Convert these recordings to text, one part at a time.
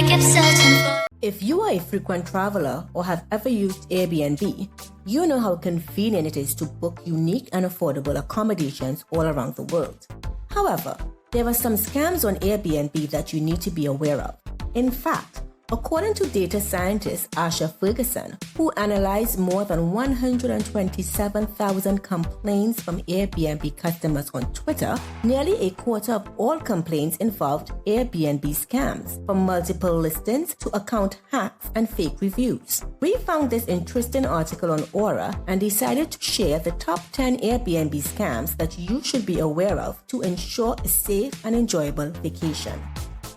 kept searching for. If you are a frequent traveler or have ever used Airbnb, you know how convenient it is to book unique and affordable accommodations all around the world. However, there are some scams on Airbnb that you need to be aware of. In fact, according to data scientist Asha Ferguson, who analyzed more than 127,000 complaints from Airbnb customers on Twitter, nearly a quarter of all complaints involved Airbnb scams, from multiple listings to account hacks and fake reviews. We found this interesting article on Aura and decided to share the top 10 Airbnb scams that you should be aware of to ensure a safe and enjoyable vacation.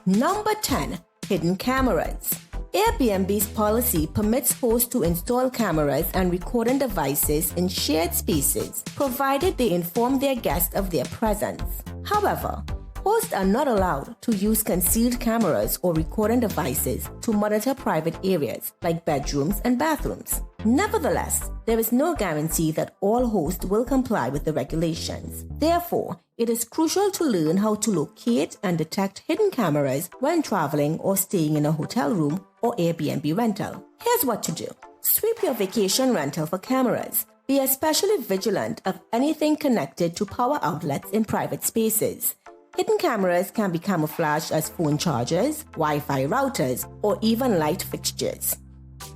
Number 10. Hidden cameras. Airbnb's policy permits hosts to install cameras and recording devices in shared spaces, provided they inform their guests of their presence. However, hosts are not allowed to use concealed cameras or recording devices to monitor private areas like bedrooms and bathrooms. Nevertheless, there is no guarantee that all hosts will comply with the regulations. Therefore, it is crucial to learn how to locate and detect hidden cameras when traveling or staying in a hotel room or Airbnb rental. Here's what to do. Sweep your vacation rental for cameras. Be especially vigilant of anything connected to power outlets in private spaces. Hidden cameras can be camouflaged as phone chargers, Wi-Fi routers, or even light fixtures.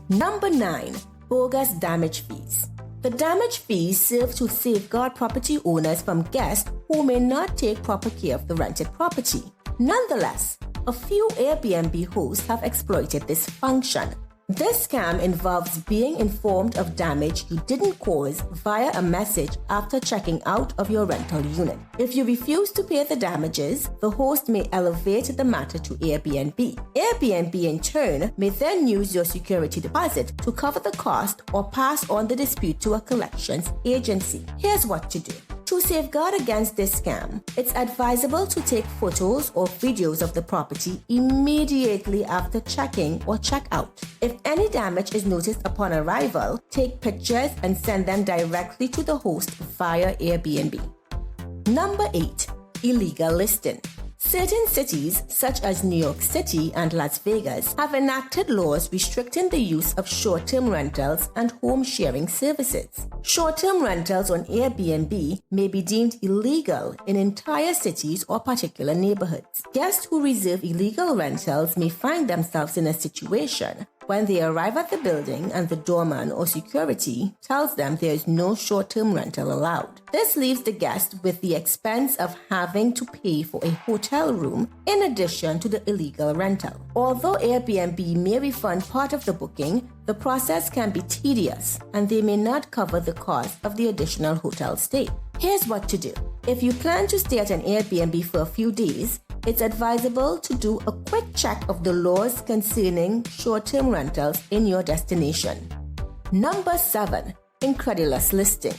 Number 9. Bogus damage fees. The damage fees serve to safeguard property owners from guests who may not take proper care of the rented property. Nonetheless, a few Airbnb hosts have exploited this function. This scam involves being informed of damage you didn't cause via a message after checking out of your rental unit. If you refuse to pay the damages, the host may elevate the matter to Airbnb. Airbnb in turn may then use your security deposit to cover the cost or pass on the dispute to a collections agency. Here's what to do. To safeguard against this scam, it's advisable to take photos or videos of the property immediately after checking or check out. If any damage is noticed upon arrival, take pictures and send them directly to the host via Airbnb. Number 8. Illegal listing. Certain cities, such as New York City and Las Vegas, have enacted laws restricting the use of short-term rentals and home sharing services. Short-term rentals on Airbnb may be deemed illegal in entire cities or particular neighborhoods. Guests who reserve illegal rentals may find themselves in a situation when they arrive at the building and the doorman or security tells them there is no short-term rental allowed. This leaves the guest with the expense of having to pay for a hotel room in addition to the illegal rental. Although Airbnb may refund part of the booking, the process can be tedious and they may not cover the cost of the additional hotel stay. Here's what to do. If you plan to stay at an Airbnb for a few days, it's advisable to do a quick check of the laws concerning short-term rentals in your destination. Number 7. Incredulous listing.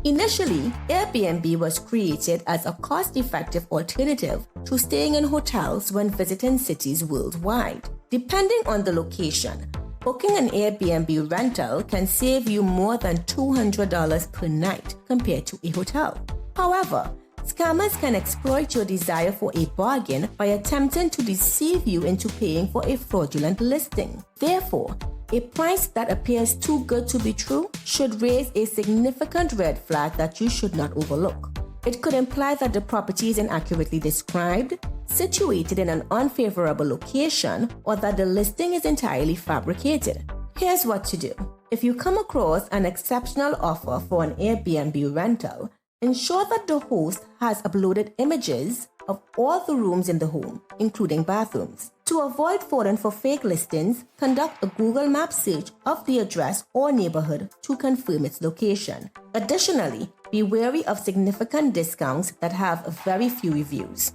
Initially, Airbnb was created as a cost-effective alternative to staying in hotels when visiting cities worldwide. Depending on the location, booking an Airbnb rental can save you more than $200 per night compared to a hotel. However, scammers can exploit your desire for a bargain by attempting to deceive you into paying for a fraudulent listing. Therefore, a price that appears too good to be true should raise a significant red flag that you should not overlook. It could imply that the property is inaccurately described, situated in an unfavorable location, or that the listing is entirely fabricated. Here's what to do. If you come across an exceptional offer for an Airbnb rental, ensure that the host has uploaded images of all the rooms in the home, including bathrooms. To avoid falling for fake listings, conduct a Google Maps search of the address or neighborhood to confirm its location. Additionally, be wary of significant discounts that have very few reviews.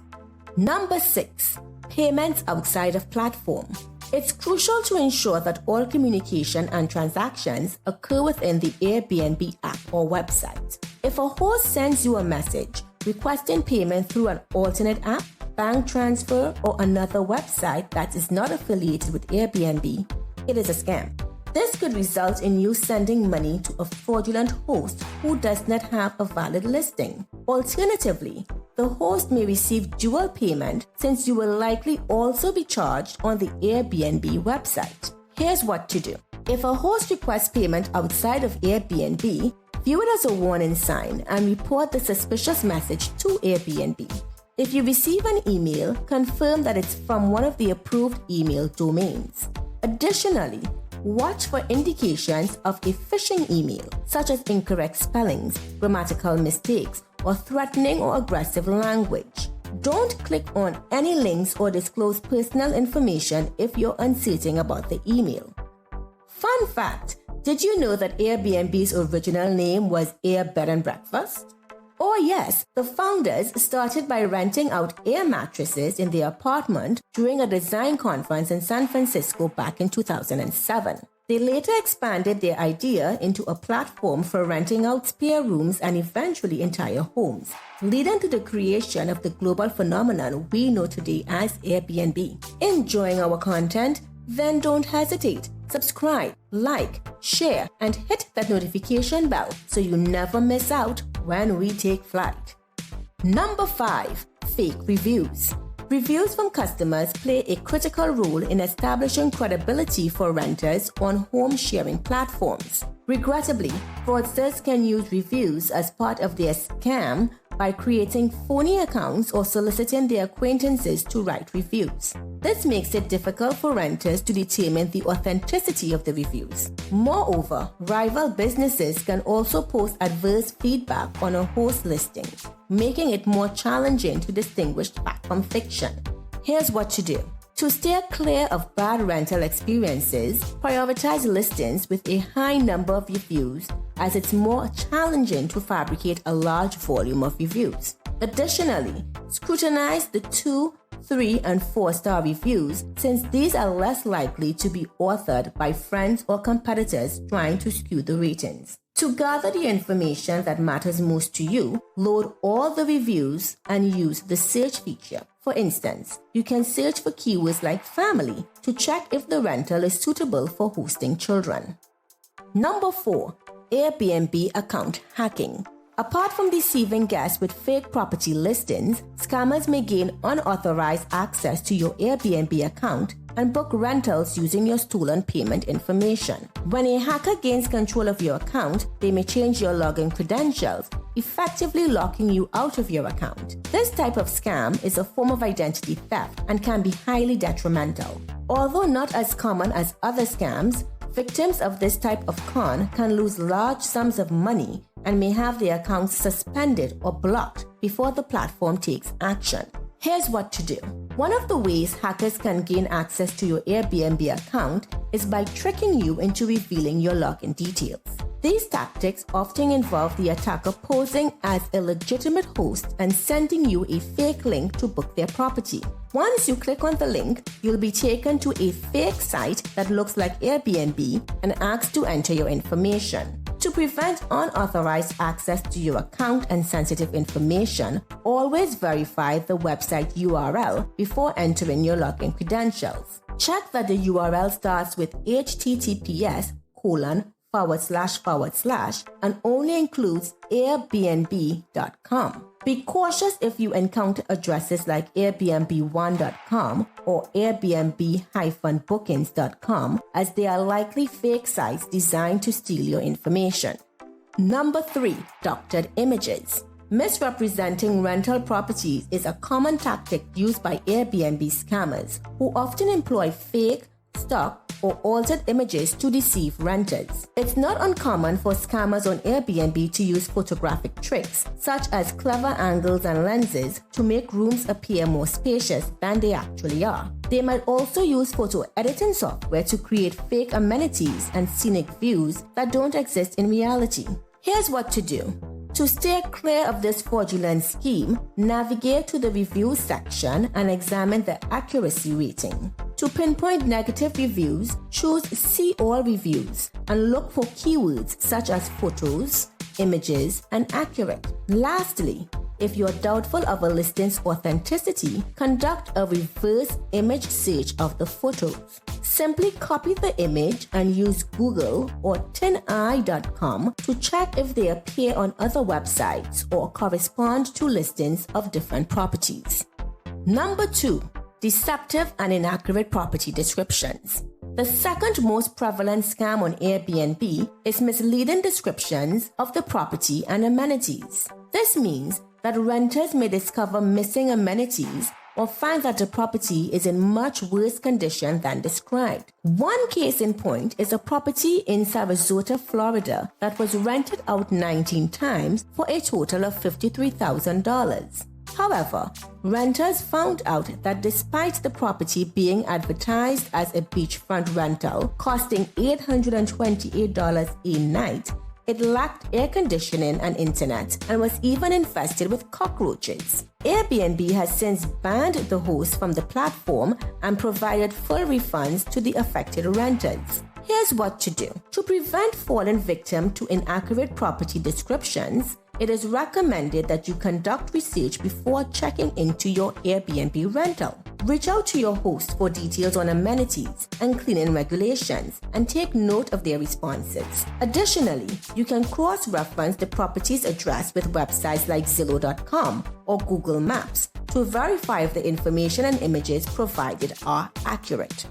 Number 6. Payments outside of platform. It's crucial to ensure that all communication and transactions occur within the Airbnb app or website. If a host sends you a message requesting payment through an alternate app, bank transfer, or another website that is not affiliated with Airbnb, it is a scam. This could result in you sending money to a fraudulent host who does not have a valid listing. Alternatively, the host may receive dual payment since you will likely also be charged on the Airbnb website. Here's what to do. If a host requests payment outside of Airbnb, view it as a warning sign and report the suspicious message to Airbnb. If you receive an email, confirm that it's from one of the approved email domains. Additionally, watch for indications of a phishing email, such as incorrect spellings, grammatical mistakes, or threatening or aggressive language. Don't click on any links or disclose personal information if you're uncertain about the email. Fun fact, did you know that Airbnb's original name was Air Bed and Breakfast? Oh yes, the founders started by renting out air mattresses in their apartment during a design conference in San Francisco back in 2007. They later expanded their idea into a platform for renting out spare rooms and eventually entire homes, leading to the creation of the global phenomenon we know today as Airbnb. Enjoying our content? Then don't hesitate. Subscribe, like, share, and hit that notification bell so you never miss out when we take flight. Number 5. Fake reviews. Reviews from customers play a critical role in establishing credibility for renters on home sharing platforms. Regrettably, fraudsters can use reviews as part of their scam by creating phony accounts or soliciting their acquaintances to write reviews. This makes it difficult for renters to determine the authenticity of the reviews. Moreover, rival businesses can also post adverse feedback on a host listing, making it more challenging to distinguish fact from fiction. Here's what to do. To steer clear of bad rental experiences, prioritize listings with a high number of reviews, as it's more challenging to fabricate a large volume of reviews. Additionally, scrutinize the 2, 3, and 4-star reviews, since these are less likely to be authored by friends or competitors trying to skew the ratings. To gather the information that matters most to you, load all the reviews and use the search feature. For instance, you can search for keywords like family to check if the rental is suitable for hosting children. Number 4. Airbnb account hacking. Apart from deceiving guests with fake property listings, scammers may gain unauthorized access to your Airbnb account and book rentals using your stolen payment information. When a hacker gains control of your account, they may change your login credentials, effectively locking you out of your account. This type of scam is a form of identity theft and can be highly detrimental. Although not as common as other scams, victims of this type of con can lose large sums of money and may have their accounts suspended or blocked before the platform takes action. Here's what to do. One of the ways hackers can gain access to your Airbnb account is by tricking you into revealing your login details. These tactics often involve the attacker posing as a legitimate host and sending you a fake link to book their property. Once you click on the link, you'll be taken to a fake site that looks like Airbnb and asked to enter your information. To prevent unauthorized access to your account and sensitive information, always verify the website URL before entering your login credentials. Check that the URL starts with https:// and only includes airbnb.com. Be cautious if you encounter addresses like airbnb1.com or airbnb-bookings.com, as they are likely fake sites designed to steal your information. Number 3. Doctored images. Misrepresenting rental properties is a common tactic used by Airbnb scammers, who often employ fake, stock, or altered images to deceive renters. It's not uncommon for scammers on Airbnb to use photographic tricks, such as clever angles and lenses, to make rooms appear more spacious than they actually are. They might also use photo editing software to create fake amenities and scenic views that don't exist in reality. Here's what to do. To steer clear of this fraudulent scheme, navigate to the reviews section and examine the accuracy rating. To pinpoint negative reviews, choose See All Reviews and look for keywords such as photos, images, and accurate. Lastly, if you're doubtful of a listing's authenticity, conduct a reverse image search of the photos. Simply copy the image and use Google or tineye.com to check if they appear on other websites or correspond to listings of different properties. Number 2. Deceptive and inaccurate property descriptions. The second most prevalent scam on Airbnb is misleading descriptions of the property and amenities. This means that renters may discover missing amenities or find that the property is in much worse condition than described. One case in point is a property in Sarasota, Florida that was rented out 19 times for a total of $53,000. However, renters found out that despite the property being advertised as a beachfront rental costing $828 a night, it lacked air conditioning and internet and was even infested with cockroaches. Airbnb has since banned the host from the platform and provided full refunds to the affected renters. Here's what to do. To prevent falling victim to inaccurate property descriptions, it is recommended that you conduct research before checking into your Airbnb rental. Reach out to your host for details on amenities and cleaning regulations and take note of their responses. Additionally, you can cross-reference the property's address with websites like Zillow.com or Google Maps to verify if the information and images provided are accurate.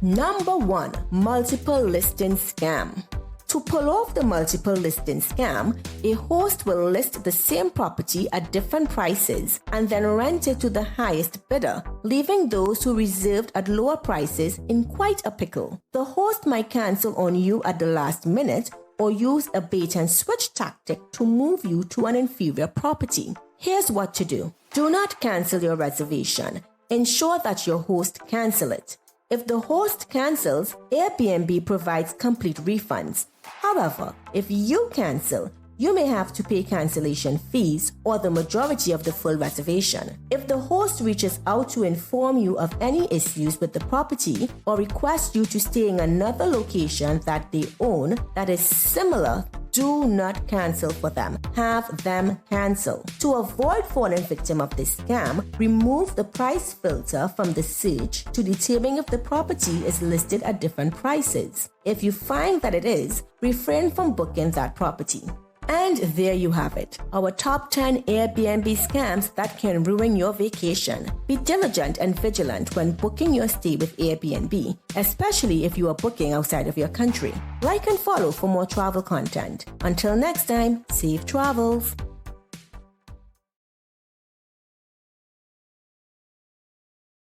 Number 1. Multiple listing scam. To pull off the multiple listing scam, a host will list the same property at different prices and then rent it to the highest bidder, leaving those who reserved at lower prices in quite a pickle. The host might cancel on you at the last minute or use a bait and switch tactic to move you to an inferior property. Here's what to do. Do not cancel your reservation. Ensure that your host cancels it. If the host cancels, Airbnb provides complete refunds. However, if you cancel, you may have to pay cancellation fees or the majority of the full reservation. If the host reaches out to inform you of any issues with the property or requests you to stay in another location that they own that is similar, do not cancel for them. Have them cancel. To avoid falling victim of this scam, remove the price filter from the search to determine if the property is listed at different prices. If you find that it is, refrain from booking that property. And there you have it, our top 10 Airbnb scams that can ruin your vacation. Be diligent and vigilant when booking your stay with Airbnb, especially if you are booking outside of your country. Like and follow for more travel content. Until next time, safe travels.